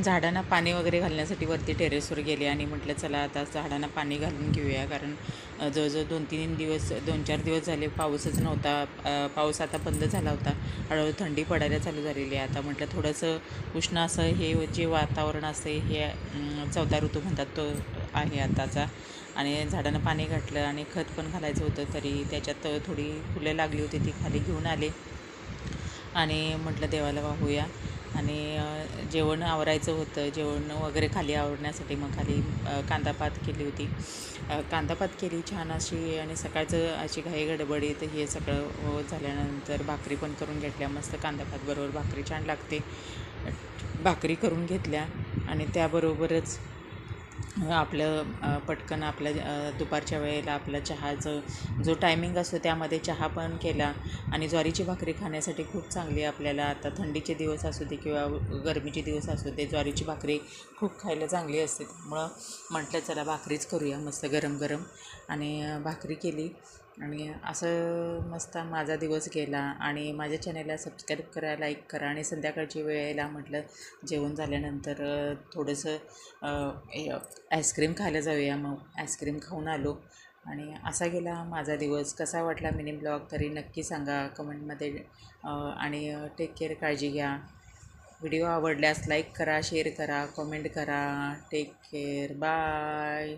झाडांना पाणी वगैरे घालण्यासाठी वरती टेरेसवर गेले आणि म्हटलं चला आता झाडांना पाणी घालून घेऊया. कारण जवळजवळ 2-4 दिवस झाले पाऊसच नव्हता. पाऊस आता बंद झाला होता. हळूहळू थंडी पडायला चालू झालेली आहे. आता म्हटलं थोडंसं उष्ण असं हे जे वातावरण असते हे चौथा ऋतू म्हणतात तो आहे आताचा. आणि झाडांना पाणी घातलं आणि खत पण घालायचं होतं, तरी त्याच्यात थोडी फुलं लागली होती ती खाली घेऊन आले आणि म्हटलं देवाला वाहूया. आणि जेवण आवरायचं होतं. जेवण वगैरे खाली आवरण्यासाठी मग खाली कांदापात केली होती. कांदापात केली छान अशी आणि सकाळचं अशी घाई गडबडीत हे सगळं झाल्यानंतर भाकरी पण करून घेतल्या. मस्त कांदापातबरोबर भाकरी छान लागते. भाकरी करून घेतल्या आणि त्याबरोबरच आपलं पटकन आपल्या दुपारच्या वेळेला आपला चहाचं जो टायमिंग असतो त्यामध्ये चहा पण केला. आणि ज्वारीची भाकरी खाण्यासाठी खूप चांगली आहे आपल्याला. आता थंडीचे दिवस असू दे किंवा गरमीचे दिवस असू दे, ज्वारीची भाकरी खूप खायला चांगली असते. त्यामुळं म्हटलं चला भाकरीच करूया मस्त गरम गरम. आणि भाकरी केली आणि असं मस्त माझा दिवस गेला. आणि माझ्या चॅनलला सबस्क्राईब करा, लाईक करा. आणि संध्याकाळची वेळेला म्हटलं जेवण झाल्यानंतर थोडंसं आईस्क्रीम खायला जाऊया. मग आईस्क्रीम खाऊन आलो. आणि असा गेला माझा दिवस. कसा वाटला मिनी ब्लॉग तरी नक्की सांगा कमेंटमध्ये. आणि टेक केअर, काळजी घ्या. व्हिडिओ आवडल्यास लाईक करा, शेअर करा, कमेंट करा. Take care, bye.